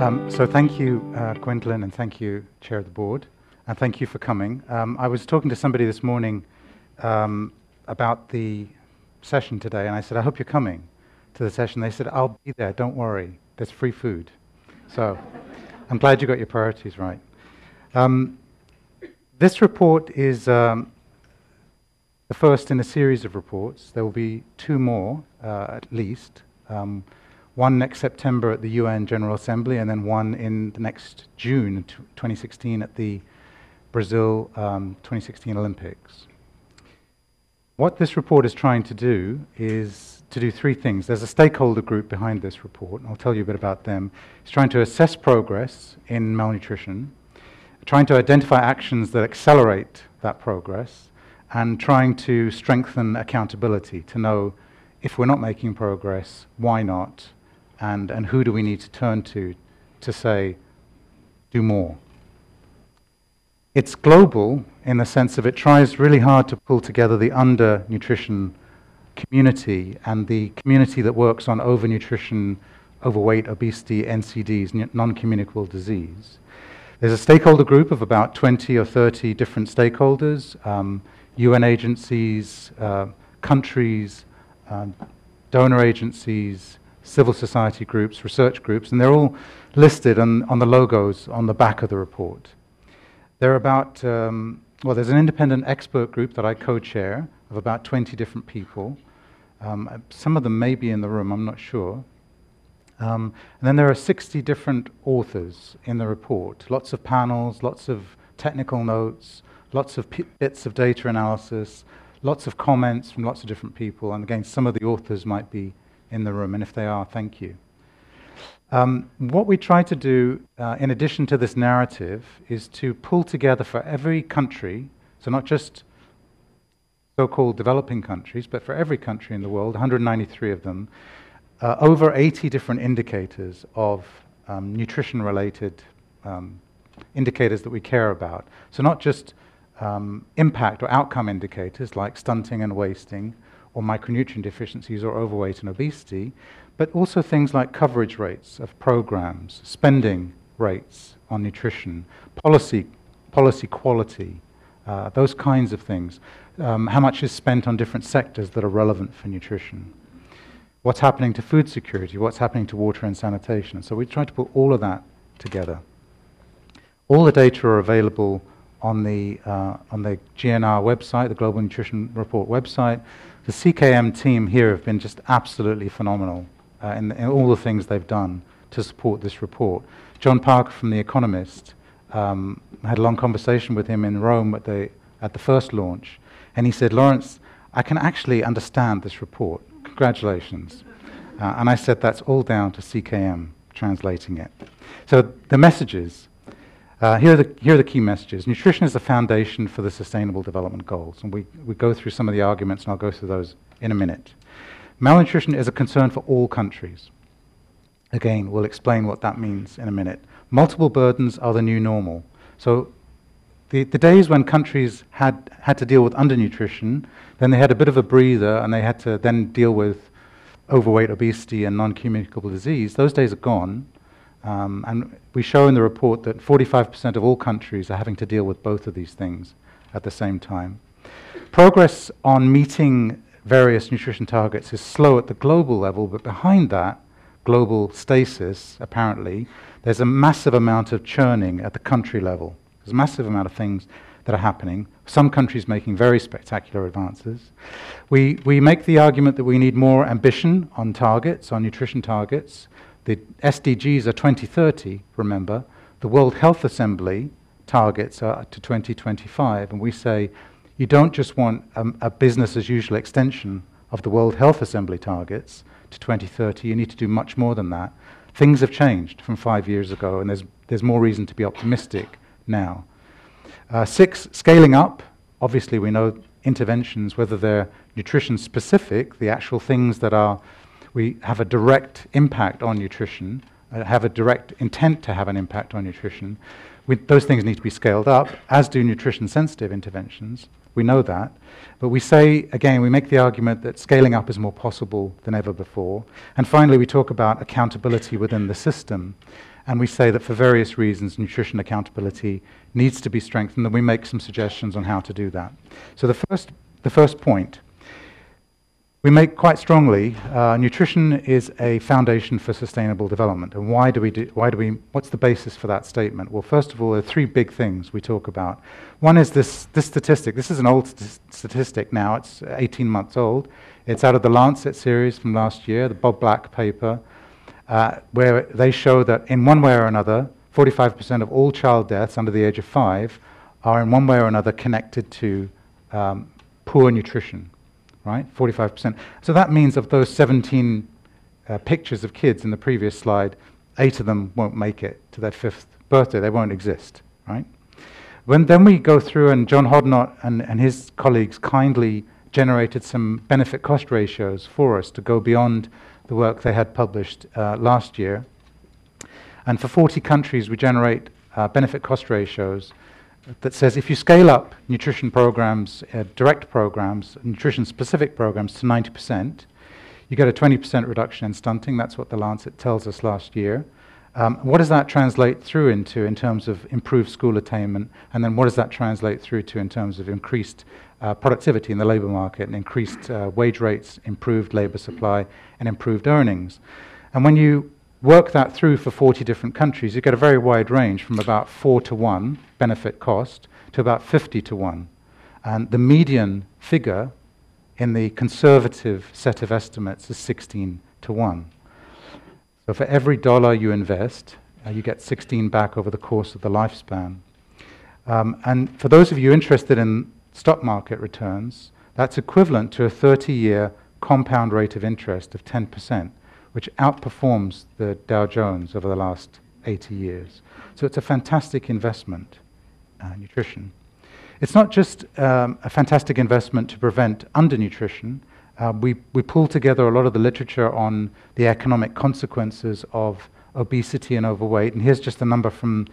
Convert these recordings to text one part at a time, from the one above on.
So thank you, Gwendolyn, and thank you, Chair of the Board, and thank you for coming. I was talking to somebody this morning about the session today, and I said, I hope you're coming to the session. They said, I'll be there, don't worry, there's free food. So I'm glad you got your priorities right. This report is the first in a series of reports. There will be two more, at least. One next September at the UN General Assembly, and then one in the next June 2016 at the Brazil 2016 Olympics. What this report is trying to do is to do three things. There's a stakeholder group behind this report, and I'll tell you a bit about them. It's trying to assess progress in malnutrition, trying to identify actions that accelerate that progress, and trying to strengthen accountability to know if we're not making progress, why not, and who do we need to turn to say, do more. It's global in the sense of it tries really hard to pull together the undernutrition community and the community that works on overnutrition, overweight, obesity, NCDs, non-communicable disease. There's a stakeholder group of about 20 or 30 different stakeholders, UN agencies, countries, donor agencies, civil society groups, research groups, and they're all listed on the logos on the back of the report. There are about, well, there's an independent expert group that I co-chair of about 20 different people. Some of them may be in the room, I'm not sure. And then there are 60 different authors in the report, lots of panels, lots of technical notes, lots of bits of data analysis, lots of comments from lots of different people, and again, some of the authors might be in the room, and if they are, thank you. What we try to do, in addition to this narrative, is to pull together for every country, so not just so-called developing countries, but for every country in the world, 193 of them, over 80 different indicators of nutrition-related indicators that we care about. So not just impact or outcome indicators like stunting and wasting, or micronutrient deficiencies or overweight and obesity, but also things like coverage rates of programs, spending rates on nutrition, policy quality, those kinds of things. How much is spent on different sectors that are relevant for nutrition? What's happening to food security? What's happening to water and sanitation? So we try to put all of that together. All the data are available on the GNR website, the Global Nutrition Report website. The CKM team here have been just absolutely phenomenal in all the things they've done to support this report. John Parker from The Economist, I had a long conversation with him in Rome at the first launch, and he said, Lawrence, I can actually understand this report. Congratulations. And I said, that's all down to CKM translating it. So the messages. Here are the key messages. Nutrition is the foundation for the Sustainable Development Goals, and we go through some of the arguments, and I'll go through those in a minute. Malnutrition is a concern for all countries. Again, we'll explain what that means in a minute. Multiple burdens are the new normal. So the days when countries had to deal with undernutrition, then they had a bit of a breather, and they had to then deal with overweight, obesity, and non-communicable disease. Those days are gone. And we show in the report that 45% of all countries are having to deal with both of these things at the same time. Progress on meeting various nutrition targets is slow at the global level, but behind that global stasis, apparently, there's a massive amount of churning at the country level. There's a massive amount of things that are happening. Some countries making very spectacular advances. We make the argument that we need more ambition on targets, on nutrition targets. The SDGs are 2030, remember. The World Health Assembly targets are to 2025, and we say you don't just want a business-as-usual extension of the World Health Assembly targets to 2030, you need to do much more than that. Things have changed from 5 years ago, and there's more reason to be optimistic now. 6, scaling up. Obviously, we know interventions, whether they're nutrition-specific, the actual things that we have a direct impact on nutrition, have a direct intent to have an impact on nutrition. Those things need to be scaled up, as do nutrition-sensitive interventions. We know that. But we say, again, we make the argument that scaling up is more possible than ever before. And finally, we talk about accountability within the system. And we say that for various reasons, nutrition accountability needs to be strengthened, and we make some suggestions on how to do that. So the first point, we make quite strongly, nutrition is a foundation for sustainable development. And what's the basis for that statement? Well, first of all, there are three big things we talk about. One is this statistic. This is an old statistic now. It's 18 months old. It's out of the Lancet series from last year, the Bob Black paper, where they show that in one way or another, 45% of all child deaths under the age of 5 are in one way or another connected to poor nutrition. Right, 45%. So that means of those 17 pictures of kids in the previous slide, 8 of them won't make it to their 5th birthday. They won't exist, right? Then we go through, and John Hodnott and his colleagues kindly generated some benefit-cost ratios for us to go beyond the work they had published last year. And for 40 countries, we generate benefit-cost ratios that says if you scale up nutrition programs, direct programs, nutrition-specific programs to 90%, you get a 20% reduction in stunting. That's what the Lancet tells us last year. What does that translate through into in terms of improved school attainment? And then what does that translate through to in terms of increased productivity in the labour market and increased wage rates, improved labour supply, and improved earnings? And when you work that through for 40 different countries, you get a very wide range from about 4 to 1 benefit cost to about 50 to 1. And the median figure in the conservative set of estimates is 16 to 1. So for every dollar you invest, you get 16 back over the course of the lifespan. And for those of you interested in stock market returns, that's equivalent to a 30-year compound rate of interest of 10%. Which outperforms the Dow Jones over the last 80 years. So it's a fantastic investment, nutrition. It's not just a fantastic investment to prevent undernutrition. We pull together a lot of the literature on the economic consequences of obesity and overweight. And here's just a number from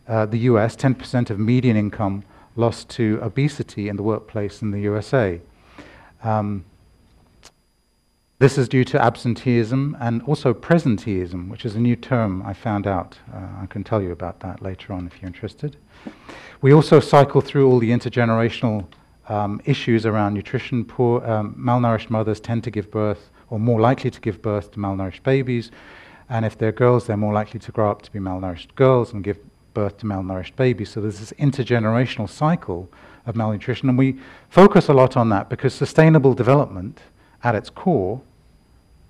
the US, 10% of median income lost to obesity in the workplace in the USA. This is due to absenteeism and also presenteeism, which is a new term I found out. I can tell you about that later on if you're interested. We also cycle through all the intergenerational issues around nutrition. Poor, malnourished mothers tend to give birth, or more likely to give birth to malnourished babies. And if they're girls, they're more likely to grow up to be malnourished girls and give birth to malnourished babies. So there's this intergenerational cycle of malnutrition. And we focus a lot on that because sustainable development at its core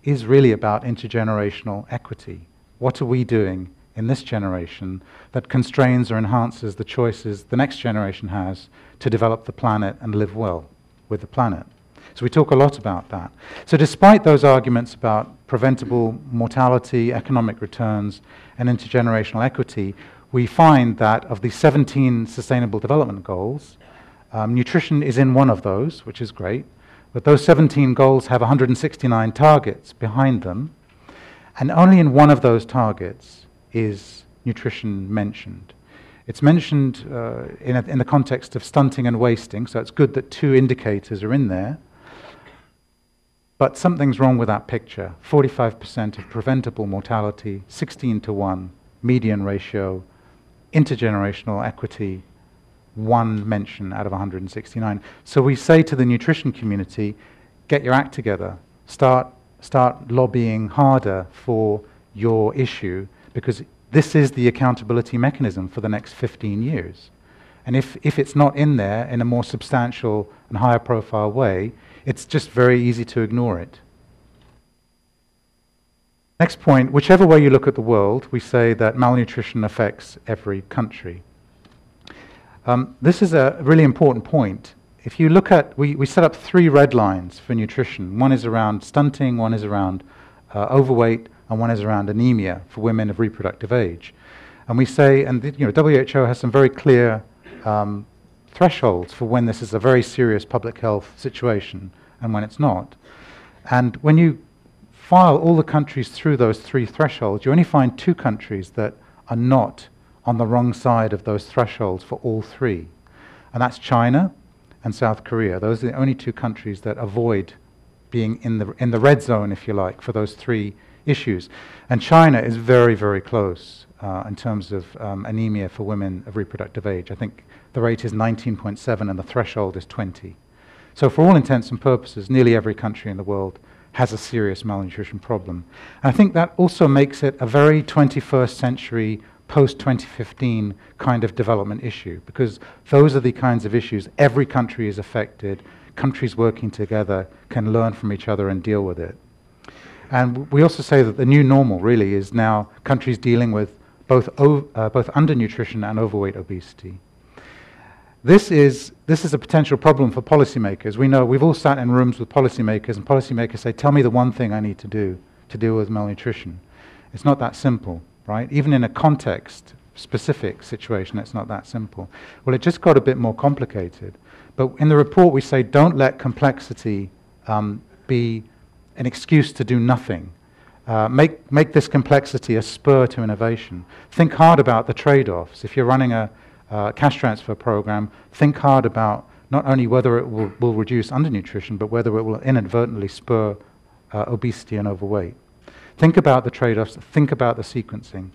is really about intergenerational equity. What are we doing in this generation that constrains or enhances the choices the next generation has to develop the planet and live well with the planet? So we talk a lot about that. So despite those arguments about preventable mortality, economic returns, and intergenerational equity, we find that of the 17 Sustainable Development Goals, nutrition is in one of those, which is great. But those 17 goals have 169 targets behind them, and only in one of those targets is nutrition mentioned. It's mentioned in the context of stunting and wasting, so it's good that 2 indicators are in there. But something's wrong with that picture. 45% of preventable mortality, 16 to 1, median ratio, intergenerational equity, 1 mention out of 169. So we say to the nutrition community, get your act together, start lobbying harder for your issue, because this is the accountability mechanism for the next 15 years. And if it's not in there in a more substantial and higher profile way, it's just very easy to ignore it. Next point, whichever way you look at the world, we say that malnutrition affects every country. This is a really important point. If you look at, we set up 3 red lines for nutrition. One is around stunting, one is around overweight, and one is around anemia for women of reproductive age. And we say, and WHO has some very clear thresholds for when this is a very serious public health situation and when it's not. And when you file all the countries through those 3 thresholds, you only find 2 countries that are not on the wrong side of those thresholds for all 3. And that's China and South Korea. Those are the only 2 countries that avoid being in the red zone, if you like, for those 3 issues. And China is very, very close in terms of anemia for women of reproductive age. I think the rate is 19.7 and the threshold is 20. So for all intents and purposes, nearly every country in the world has a serious malnutrition problem. And I think that also makes it a very 21st century, post-2015 kind of development issue, because those are the kinds of issues every country is affected. Countries working together can learn from each other and deal with it. And we also say that the new normal really is now countries dealing with both undernutrition and overweight obesity. This is a potential problem for policymakers. We know we've all sat in rooms with policymakers, and policymakers say, tell me the one thing I need to do to deal with malnutrition. It's not that simple, right? Even in a context-specific situation, it's not that simple. Well, it just got a bit more complicated. But in the report, we say, don't let complexity be an excuse to do nothing. Make this complexity a spur to innovation. Think hard about the trade-offs. If you're running a cash transfer program, think hard about not only whether it will reduce undernutrition, but whether it will inadvertently spur obesity and overweight. Think about the trade-offs, think about the sequencing.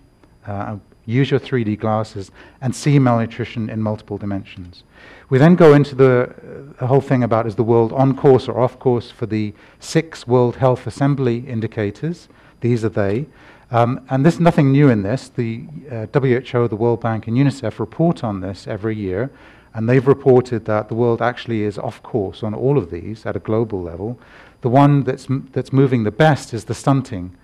Use your 3D glasses and see malnutrition in multiple dimensions. We then go into the whole thing about is the world on course or off course for the 6 World Health Assembly indicators. These are they. And there's nothing new in this. The WHO, the World Bank, and UNICEF report on this every year, and they've reported that the world actually is off course on all of these at a global level. The one that's moving the best is the stunting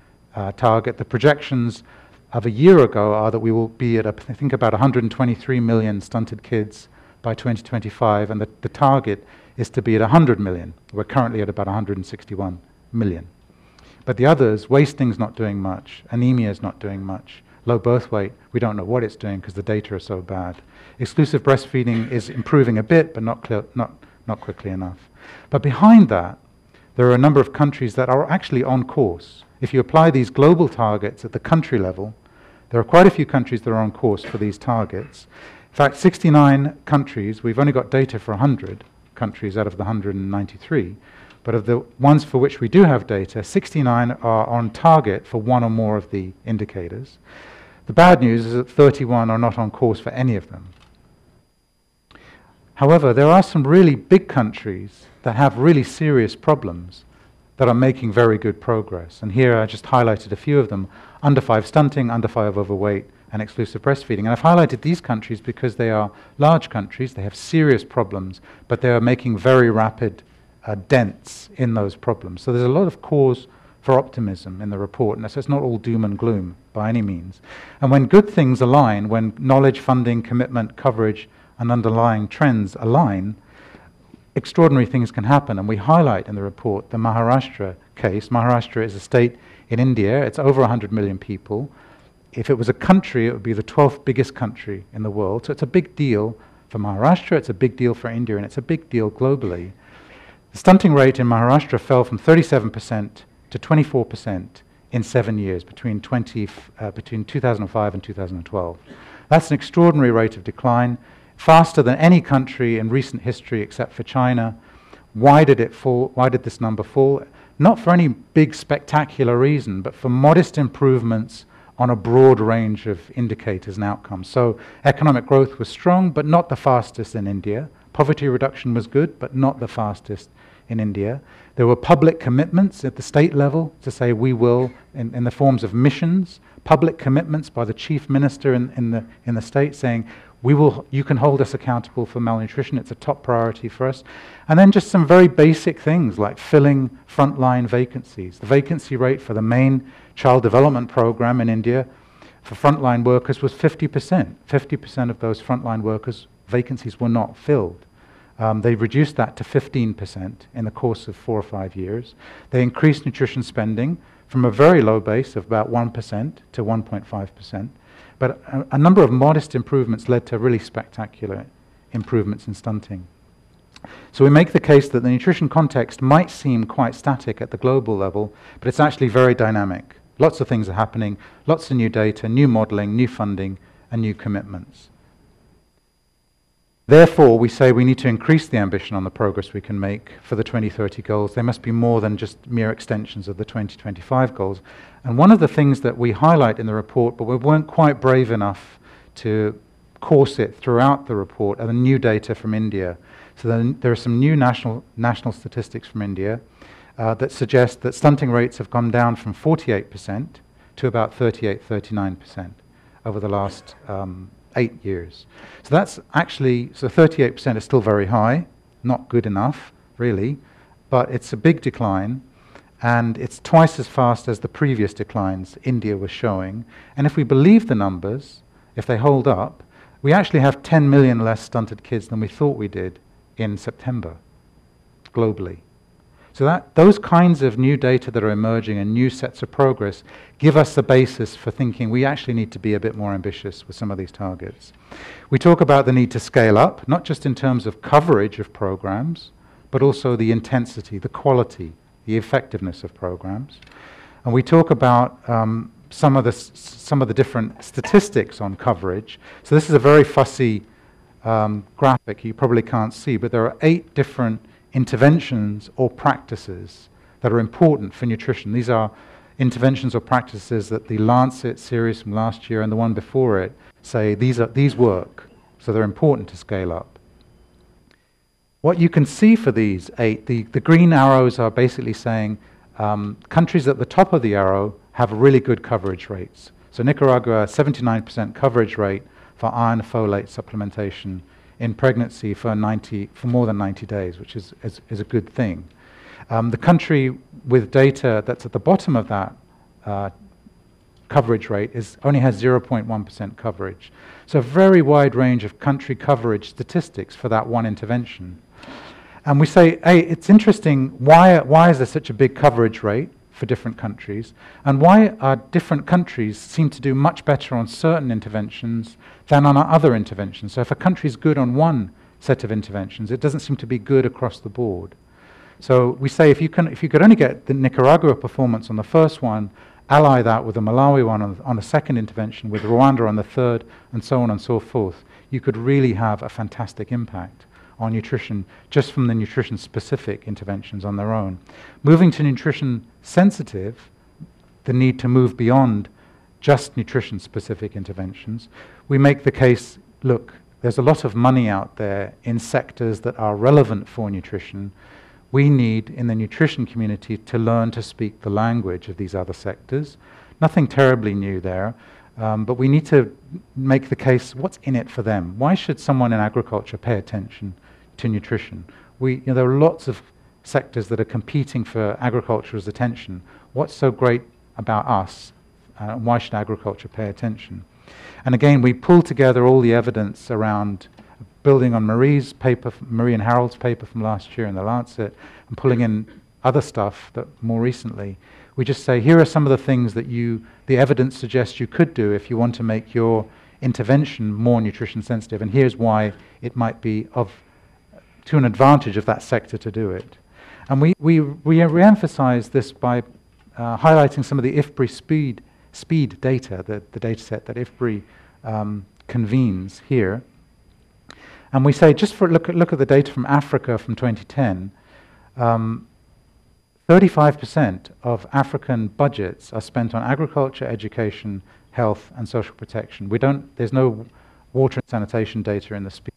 target. The projections of a year ago are that we will be at, I think, about 123 million stunted kids by 2025, and the target is to be at 100 million. We're currently at about 161 million. But the others, wasting's not doing much, anemia is not doing much, low birth weight, we don't know what it's doing because the data are so bad. Exclusive breastfeeding is improving a bit, but not quickly enough. But behind that, there are a number of countries that are actually on course. If you apply these global targets at the country level, there are quite a few countries that are on course for these targets. In fact, 69 countries, we've only got data for 100 countries out of the 193, but of the ones for which we do have data, 69 are on target for one or more of the indicators. The bad news is that 31 are not on course for any of them. However, there are some really big countries that have really serious problems that are making very good progress. And here I just highlighted a few of them: under 5 stunting, under 5 overweight, and exclusive breastfeeding. And I've highlighted these countries because they are large countries, they have serious problems, but they are making very rapid dents in those problems. So there's a lot of cause for optimism in the report, and so it's not all doom and gloom by any means. And when good things align, when knowledge, funding, commitment, coverage, and underlying trends align, extraordinary things can happen. And we highlight in the report the Maharashtra case. Maharashtra is a state in India. It's over 100 million people. If it was a country, it would be the 12th biggest country in the world. So it's a big deal for Maharashtra, it's a big deal for India, and it's a big deal globally. The stunting rate in Maharashtra fell from 37% to 24% in 7 years, between 2005 and 2012. That's an extraordinary rate of decline, faster than any country in recent history except for China. Why did it fall? Why did this number fall? Not for any big spectacular reason, but for modest improvements on a broad range of indicators and outcomes. So economic growth was strong, but not the fastest in India. Poverty reduction was good, but not the fastest in India. There were public commitments at the state level to say we will, in the forms of missions, public commitments by the chief minister in the state saying, you can hold us accountable for malnutrition, it's a top priority for us. And then just some very basic things like filling frontline vacancies. The vacancy rate for the main child development program in India for frontline workers was 50%. 50% of those frontline workers' vacancies were not filled. They reduced that to 15% in the course of 4 or 5 years. They increased nutrition spending from a very low base of about 1% to 1.5%. But a number of modest improvements led to really spectacular improvements in stunting. So we make the case that the nutrition context might seem quite static at the global level, but it's actually very dynamic. Lots of things are happening, lots of new data, new modeling, new funding, and new commitments. Therefore, we say we need to increase the ambition on the progress we can make for the 2030 goals. They must be more than just mere extensions of the 2025 goals. And one of the things that we highlight in the report, but we weren't quite brave enough to course it throughout the report, are the new data from India. So then there are some new national statistics from India that suggest that stunting rates have gone down from 48% to about 38-39% over the last 8 years. So that's actually, so 38% is still very high, not good enough, really, but it's a big decline, and it's twice as fast as the previous declines India was showing. And if we believe the numbers, if they hold up, we actually have 10 million less stunted kids than we thought we did in September, globally. So those kinds of new data that are emerging and new sets of progress give us the basis for thinking we actually need to be a bit more ambitious with some of these targets. We talk about the need to scale up, not just in terms of coverage of programs, but also the intensity, the quality, the effectiveness of programs. And we talk about some of the different statistics on coverage. So this is a very fussy graphic you probably can't see, but there are 8 different interventions or practices that are important for nutrition. These are interventions or practices that the Lancet series from last year and the one before it say these work, so they're important to scale up. What you can see for these 8, the green arrows are basically saying countries at the top of the arrow have really good coverage rates. So Nicaragua, 79% coverage rate for iron folate supplementation in pregnancy for more than 90 days, which is a good thing. The country with data that's at the bottom of that coverage rate only has 0.1% coverage. So a very wide range of country coverage statistics for that one intervention. And we say, hey, it's interesting, why is there such a big coverage rate for different countries, and why are different countries seem to do much better on certain interventions than on other interventions? So if a country is good on one set of interventions, it doesn't seem to be good across the board. So we say if you could only get the Nicaragua performance on the first one, ally that with the Malawi one on the second intervention, with Rwanda on the third, and so on and so forth, you could really have a fantastic impact on nutrition just from the nutrition-specific interventions on their own. Moving to nutrition-sensitive, the need to move beyond just nutrition-specific interventions, we make the case, look, there's a lot of money out there in sectors that are relevant for nutrition. We need, in the nutrition community, to learn to speak the language of these other sectors. Nothing terribly new there, but we need to make the case, what's in it for them? Why should someone in agriculture pay attention to nutrition? There are lots of sectors that are competing for agriculture's attention. What's so great about us? Why should agriculture pay attention? And again, we pull together all the evidence around building on Marie and Harold's paper from last year in the Lancet, and pulling in other stuff that more recently. We just say, here are some of the things that the evidence suggests you could do if you want to make your intervention more nutrition sensitive, and here's why it might be to an advantage of that sector to do it. And we re-emphasize this by highlighting some of the IFPRI speed data, the data set that IFPRI convenes here. And we say, just look at the data from Africa from 2010, 35% of African budgets are spent on agriculture, education, health, and social protection. There's no water and sanitation data in the speed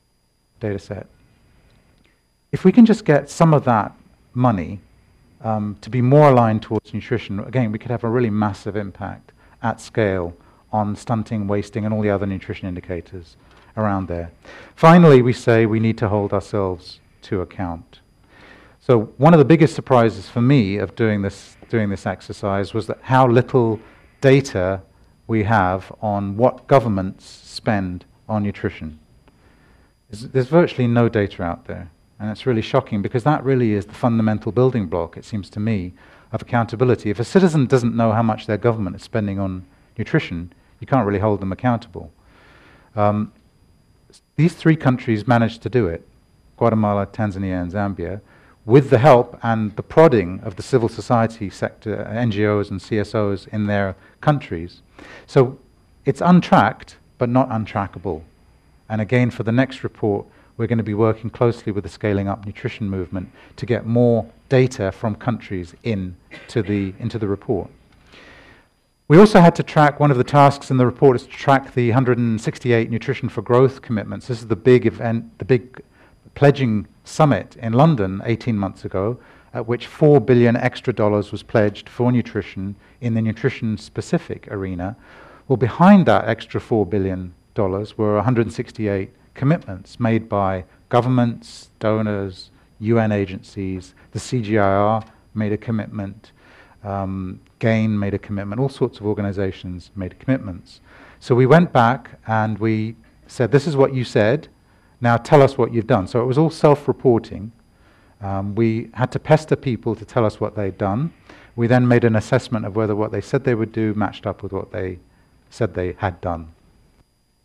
data set. If we can just get some of that money to be more aligned towards nutrition, again, we could have a really massive impact at scale on stunting, wasting, and all the other nutrition indicators around there. Finally, we say we need to hold ourselves to account. So one of the biggest surprises for me of doing this exercise was that how little data we have on what governments spend on nutrition. There's virtually no data out there. And it's really shocking, because that really is the fundamental building block, it seems to me, of accountability. If a citizen doesn't know how much their government is spending on nutrition, you can't really hold them accountable. These 3 countries managed to do it, Guatemala, Tanzania, and Zambia, with the help and the prodding of the civil society sector, NGOs and CSOs in their countries. So it's untracked, but not untrackable. And again, for the next report, we're going to be working closely with the Scaling Up Nutrition movement to get more data from countries into the report. We also had to track, one of the tasks in the report is to track the 168 Nutrition for Growth commitments. This is the big event, the big pledging summit in London 18 months ago, at which $4 billion extra was pledged for nutrition in the nutrition-specific arena. Well, behind that extra $4 billion were 168 commitments made by governments, donors, UN agencies. The CGIAR made a commitment. GAIN made a commitment. All sorts of organizations made commitments. So we went back and we said, this is what you said. Now tell us what you've done. So it was all self-reporting. We had to pester people to tell us what they'd done. We then made an assessment of whether what they said they would do matched up with what they said they had done.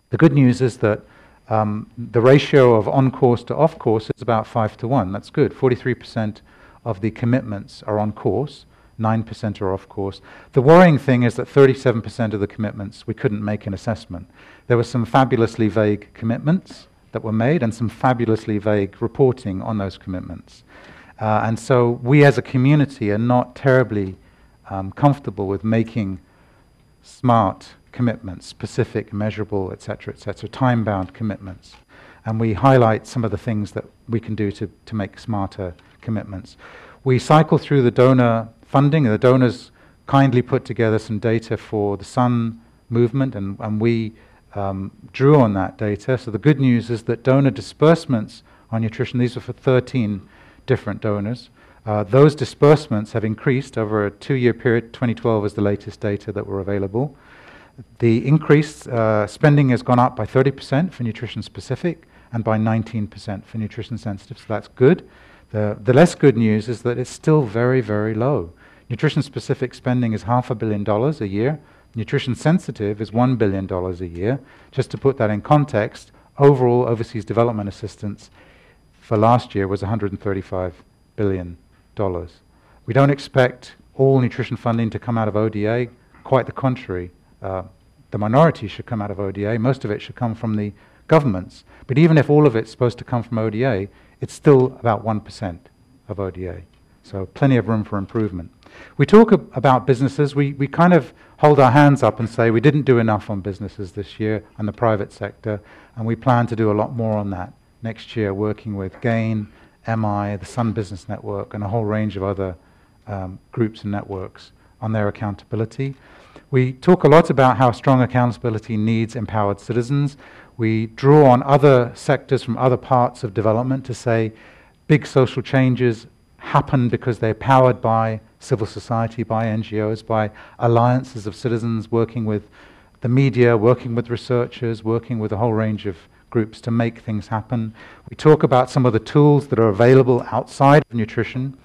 The good news is that the ratio of on-course to off-course is about 5 to 1. That's good. 43% of the commitments are on course, 9% are off course. The worrying thing is that 37% of the commitments we couldn't make an assessment. There were some fabulously vague commitments that were made and some fabulously vague reporting on those commitments. And so we as a community are not terribly comfortable with making smart commitments, specific, measurable, etc., time-bound commitments. And we highlight some of the things that we can do to make smarter commitments. We cycle through the donor funding. The donors kindly put together some data for the Sun movement, and we drew on that data. So the good news is that donor disbursements on nutrition, these are for 13 different donors. Those disbursements have increased over a 2-year period. 2012 is the latest data that were available. The increased spending has gone up by 30% for nutrition specific and by 19% for nutrition sensitive, so that's good. The less good news is that it's still very, very low. Nutrition specific spending is $500 million a year. Nutrition sensitive is $1 billion a year. Just to put that in context, overall overseas development assistance for last year was $135 billion. We don't expect all nutrition funding to come out of ODA. Quite the contrary. The minority should come out of ODA. Most of it should come from the governments. But even if all of it's supposed to come from ODA, it's still about 1% of ODA. So plenty of room for improvement. We talk about businesses. We kind of hold our hands up and say we didn't do enough on businesses this year and the private sector, and we plan to do a lot more on that next year, working with GAIN, MI, the Sun Business Network, and a whole range of other groups and networks on their accountability. We talk a lot about how strong accountability needs empowered citizens. We draw on other sectors from other parts of development to say big social changes happen because they're powered by civil society, by NGOs, by alliances of citizens working with the media, working with researchers, working with a whole range of groups to make things happen. We talk about some of the tools that are available outside of nutrition.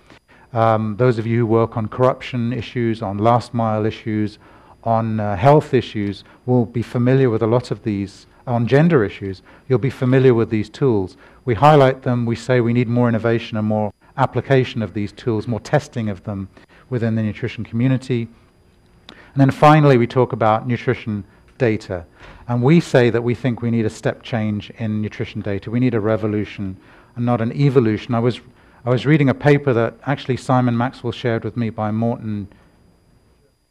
Those of you who work on corruption issues, on last mile issues, on health issues will be familiar with a lot of these. On gender issues, you'll be familiar with these tools. We highlight them, we say we need more innovation and more application of these tools, more testing of them within the nutrition community. And then finally we talk about nutrition data. And we say that we think we need a step change in nutrition data. We need a revolution and not an evolution. I was reading a paper that actually Simon Maxwell shared with me by Morton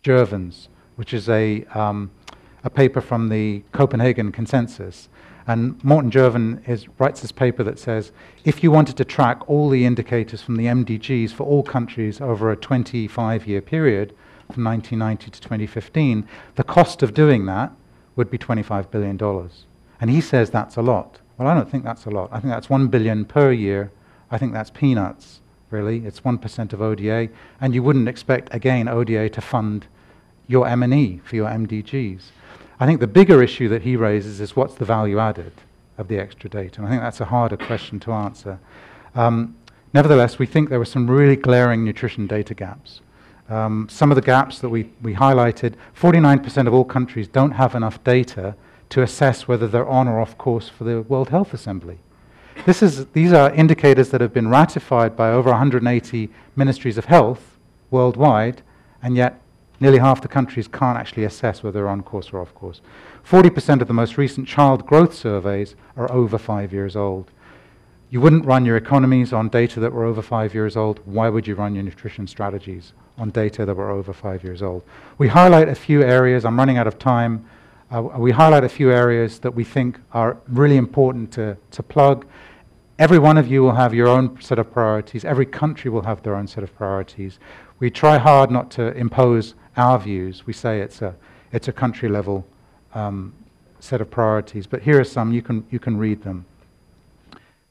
Jervins, which is a paper from the Copenhagen Consensus. And Morton Jervin writes this paper that says, if you wanted to track all the indicators from the MDGs for all countries over a 25-year period, from 1990 to 2015, the cost of doing that would be $25 billion. And he says that's a lot. Well, I don't think that's a lot. I think that's $1 billion per year. I think that's peanuts, really. It's 1% of ODA. And you wouldn't expect, again, ODA to fund your M&E for your MDGs. I think the bigger issue that he raises is what's the value added of the extra data. And I think that's a harder question to answer. Nevertheless, we think there were some really glaring nutrition data gaps. Some of the gaps that we highlighted, 49% of all countries don't have enough data to assess whether they're on or off course for the World Health Assembly. These are indicators that have been ratified by over 180 ministries of health worldwide, and yet nearly half the countries can't actually assess whether they're on course or off course. 40% of the most recent child growth surveys are over 5 years old. You wouldn't run your economies on data that were over 5 years old. Why would you run your nutrition strategies on data that were over 5 years old? We highlight a few areas. I'm running out of time. We highlight a few areas that we think are really important to plug. Every one of you will have your own set of priorities. Every country will have their own set of priorities. We try hard not to impose our views. We say it's a country level set of priorities. But here are some. You can read them.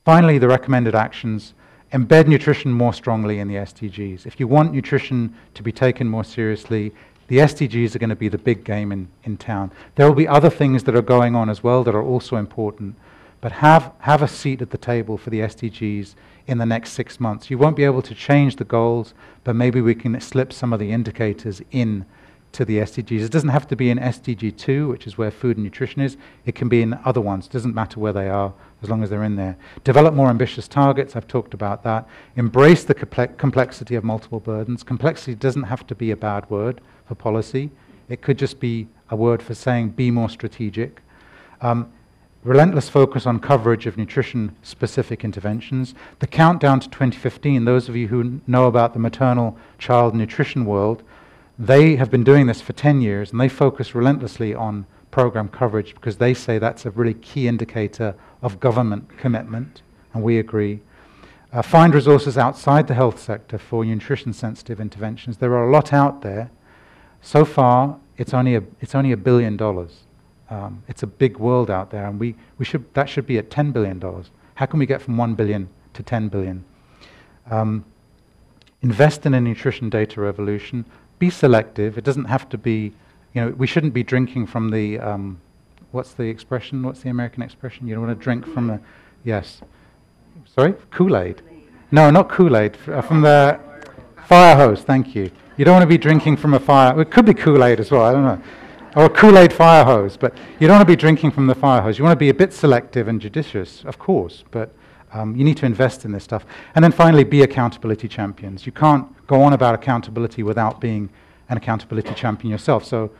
Finally, the recommended actions. Embed nutrition more strongly in the SDGs. If you want nutrition to be taken more seriously, the SDGs are going to be the big game in town. There will be other things that are going on as well that are also important, but have a seat at the table for the SDGs in the next 6 months. You won't be able to change the goals, but maybe we can slip some of the indicators in to the SDGs. It doesn't have to be in SDG 2, which is where food and nutrition is. It can be in other ones. It doesn't matter where they are, as long as they're in there. Develop more ambitious targets. I've talked about that. Embrace the complexity of multiple burdens. Complexity doesn't have to be a bad word for policy. It could just be a word for saying be more strategic. Relentless focus on coverage of nutrition-specific interventions. The countdown to 2015, those of you who know about the maternal child nutrition world, they have been doing this for 10 years, and they focus relentlessly on program coverage because they say that's a really key indicator of government commitment, and we agree. Find resources outside the health sector for nutrition-sensitive interventions. There are a lot out there. So far, it's only $1 billion. It's a big world out there, and that should be at $10 billion. How can we get from 1 billion to 10 billion? Invest in a nutrition data revolution. Be selective. It doesn't have to be, we shouldn't be drinking from the, what's the expression? What's the American expression? You don't want to drink from the, yes. Sorry? Kool-Aid. No, not Kool-Aid. From the fire hose, thank you. You don't want to be drinking from a fire, it could be Kool-Aid as well, I don't know. Or a Kool-Aid fire hose, but you don't want to be drinking from the fire hose. You want to be a bit selective and judicious, of course, but you need to invest in this stuff. And then finally, be accountability champions. You can't go on about accountability without being an accountability champion yourself. So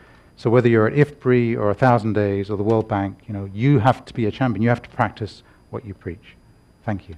whether you're at IFPRI or 1,000 Days or the World Bank, you have to be a champion. You have to practice what you preach. Thank you.